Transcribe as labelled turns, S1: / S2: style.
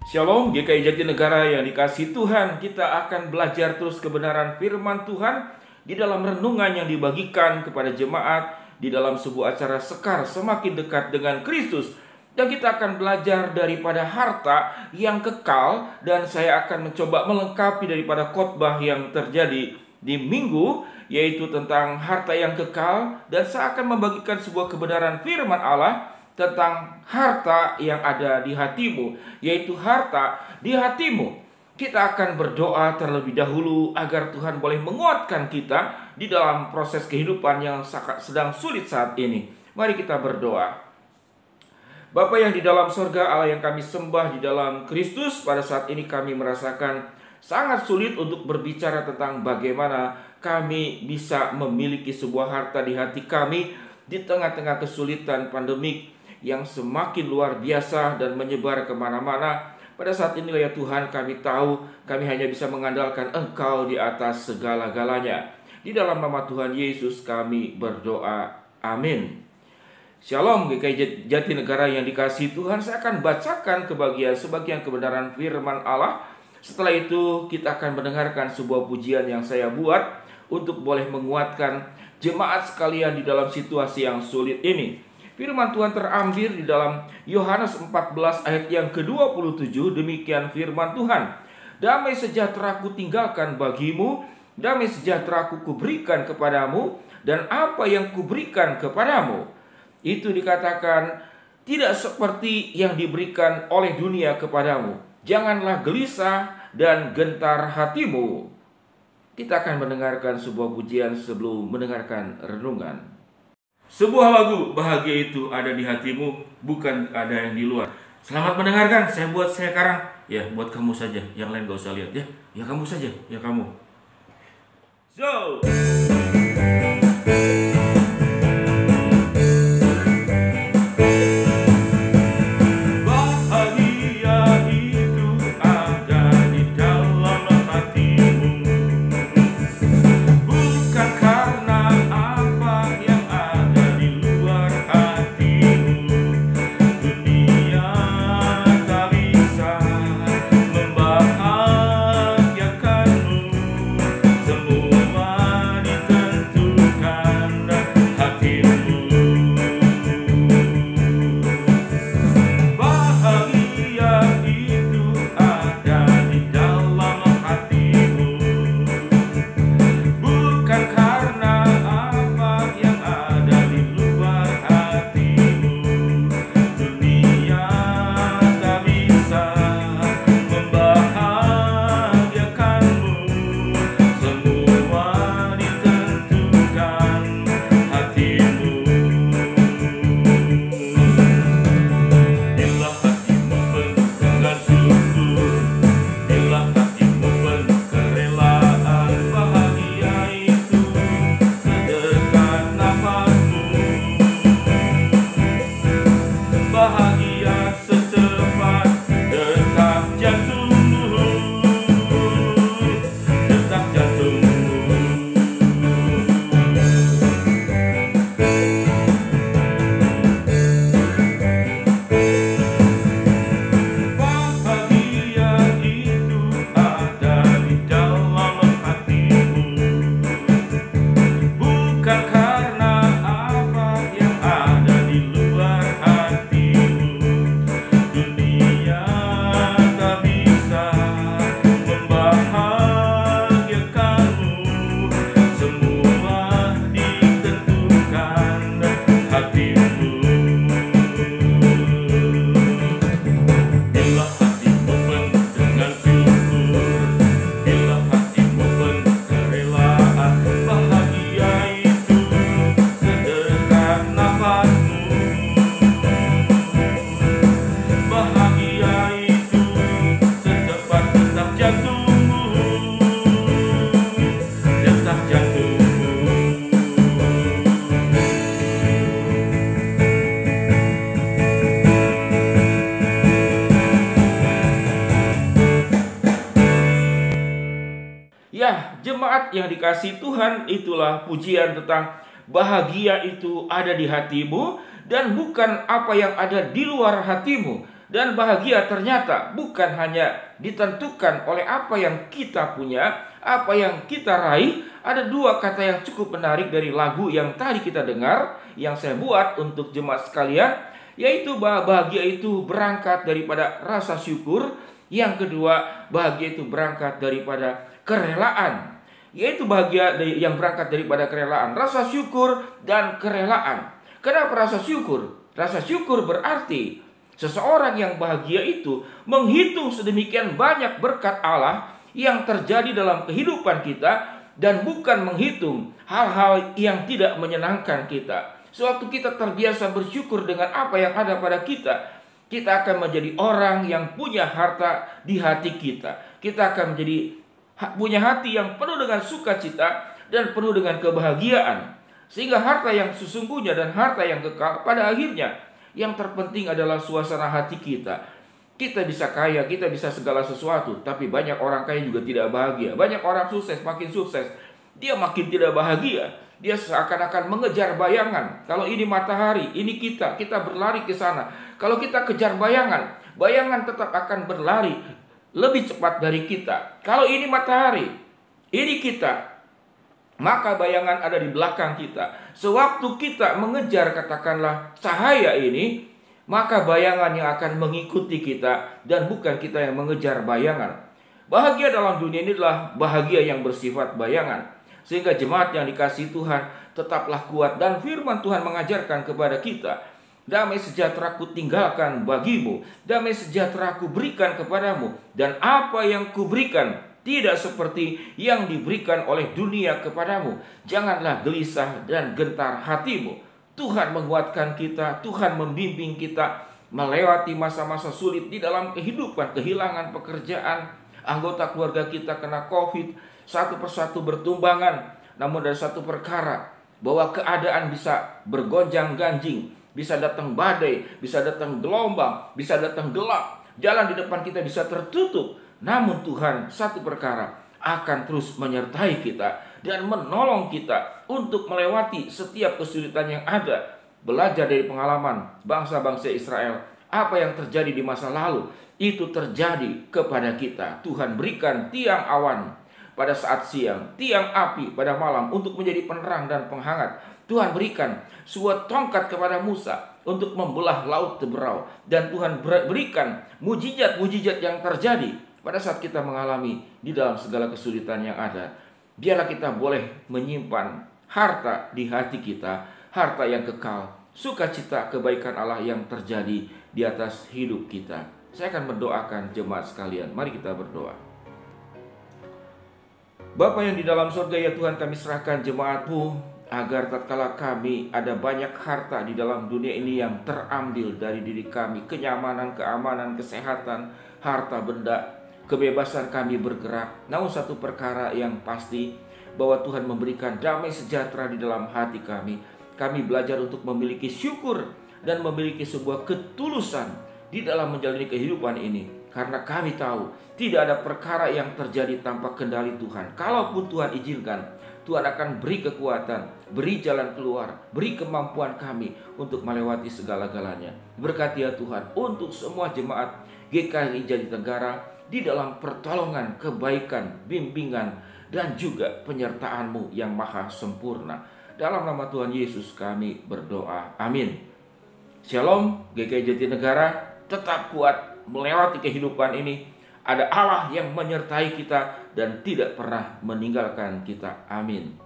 S1: Shalom GKI Jatinegara yang dikasihi Tuhan, kita akan belajar terus kebenaran firman Tuhan di dalam renungan yang dibagikan kepada jemaat di dalam sebuah acara Sekar Semakin Dekat dengan Kristus. Dan kita akan belajar daripada harta yang kekal, dan saya akan mencoba melengkapi daripada khotbah yang terjadi di minggu, yaitu tentang harta yang kekal. Dan saya akan membagikan sebuah kebenaran firman Allah tentang harta yang ada di hatimu, yaitu harta di hatimu. Kita akan berdoa terlebih dahulu agar Tuhan boleh menguatkan kita di dalam proses kehidupan yang sedang sulit saat ini. Mari kita berdoa. Bapa yang di dalam sorga, Allah yang kami sembah di dalam Kristus, pada saat ini kami merasakan sangat sulit untuk berbicara tentang bagaimana kami bisa memiliki sebuah harta di hati kami di tengah-tengah kesulitan pandemik yang semakin luar biasa dan menyebar kemana-mana. Pada saat inilah ya Tuhan, kami tahu kami hanya bisa mengandalkan Engkau di atas segala-galanya. Di dalam nama Tuhan Yesus kami berdoa. Amin. Shalom GKI Jatinegara yang dikasihi Tuhan, saya akan bacakan sebagian kebenaran firman Allah. Setelah itu kita akan mendengarkan sebuah pujian yang saya buat untuk boleh menguatkan jemaat sekalian di dalam situasi yang sulit ini. Firman Tuhan terambil di dalam Yohanes 14 ayat yang ke-27. Demikian firman Tuhan. Damai sejahtera ku tinggalkan bagimu, damai sejahtera ku kuberikan kepadamu, dan apa yang kuberikan kepadamu itu dikatakan tidak seperti yang diberikan oleh dunia kepadamu. Janganlah gelisah dan gentar hatimu. Kita akan mendengarkan sebuah pujian sebelum mendengarkan renungan. Sebuah lagu, bahagia itu ada di hatimu, bukan ada yang di luar. Selamat mendengarkan, saya karang. Ya, buat kamu saja, yang lain gak usah lihat ya. Ya kamu saja, ya kamu. So ya, jemaat yang dikasihi Tuhan, itulah pujian tentang bahagia itu ada di hatimu dan bukan apa yang ada di luar hatimu. Dan bahagia ternyata bukan hanya ditentukan oleh apa yang kita punya, apa yang kita raih. Ada dua kata yang cukup menarik dari lagu yang tadi kita dengar, yang saya buat untuk jemaat sekalian, yaitu bahagia itu berangkat daripada rasa syukur. Yang kedua, bahagia itu berangkat daripada kerelaan. Yaitu bahagia yang berangkat daripada kerelaan, rasa syukur dan kerelaan. Kenapa rasa syukur? Rasa syukur berarti seseorang yang bahagia itu menghitung sedemikian banyak berkat Allah yang terjadi dalam kehidupan kita, dan bukan menghitung hal-hal yang tidak menyenangkan kita. Sewaktu kita terbiasa bersyukur dengan apa yang ada pada kita, kita akan menjadi orang yang punya harta di hati kita. Kita akan menjadi punya hati yang penuh dengan sukacita dan penuh dengan kebahagiaan. Sehingga harta yang sesungguhnya dan harta yang kekal pada akhirnya, yang terpenting adalah suasana hati kita. Kita bisa kaya, kita bisa segala sesuatu, tapi banyak orang kaya juga tidak bahagia. Banyak orang sukses, makin sukses, dia makin tidak bahagia. Dia seakan-akan mengejar bayangan. Kalau ini matahari, ini kita berlari ke sana. Kalau kita kejar bayangan, bayangan tetap akan berlari lebih cepat dari kita. Kalau ini matahari, ini kita, maka bayangan ada di belakang kita. Sewaktu kita mengejar katakanlah cahaya ini, maka bayangan yang akan mengikuti kita, dan bukan kita yang mengejar bayangan. Bahagia dalam dunia ini adalah bahagia yang bersifat bayangan. Sehingga jemaat yang dikasihi Tuhan, tetaplah kuat, dan firman Tuhan mengajarkan kepada kita, damai sejahtera ku tinggalkan bagimu, damai sejahtera ku berikan kepadamu, dan apa yang ku berikan tidak seperti yang diberikan oleh dunia kepadamu. Janganlah gelisah dan gentar hatimu. Tuhan menguatkan kita, Tuhan membimbing kita melewati masa-masa sulit di dalam kehidupan, kehilangan pekerjaan, anggota keluarga kita kena COVID, satu persatu bertumbangan. Namun ada satu perkara, bahwa keadaan bisa bergonjang-ganjing, bisa datang badai, bisa datang gelombang, bisa datang gelap, jalan di depan kita bisa tertutup. Namun Tuhan satu perkara, akan terus menyertai kita dan menolong kita untuk melewati setiap kesulitan yang ada. Belajar dari pengalaman bangsa-bangsa Israel, apa yang terjadi di masa lalu itu terjadi kepada kita. Tuhan berikan tiang awan pada saat siang, tiang api pada malam untuk menjadi penerang dan penghangat. Tuhan berikan sebuah tongkat kepada Musa untuk membelah laut Teberau, dan Tuhan berikan mujizat-mujizat yang terjadi pada saat kita mengalami di dalam segala kesulitan yang ada. Biarlah kita boleh menyimpan harta di hati kita, harta yang kekal, sukacita kebaikan Allah yang terjadi di atas hidup kita. Saya akan mendoakan jemaat sekalian. Mari kita berdoa. Bapa yang di dalam surga, ya Tuhan, kami serahkan jemaat-Mu, agar tatkala kami ada banyak harta di dalam dunia ini yang terambil dari diri kami, kenyamanan, keamanan, kesehatan, harta benda, kebebasan kami bergerak. Namun satu perkara yang pasti, bahwa Tuhan memberikan damai sejahtera di dalam hati kami. Kami belajar untuk memiliki syukur dan memiliki sebuah ketulusan di dalam menjalani kehidupan ini. Karena kami tahu tidak ada perkara yang terjadi tanpa kendali Tuhan. Kalaupun Tuhan izinkan, Tuhan akan beri kekuatan, beri jalan keluar, beri kemampuan kami untuk melewati segala-galanya. Berkati ya Tuhan untuk semua jemaat GKI Jatinegara di dalam pertolongan, kebaikan, bimbingan, dan juga penyertaan-Mu yang maha sempurna. Dalam nama Tuhan Yesus kami berdoa. Amin. Shalom GKI Jatinegara, tetap kuat melewati kehidupan ini. Ada Allah yang menyertai kita dan tidak pernah meninggalkan kita. Amin.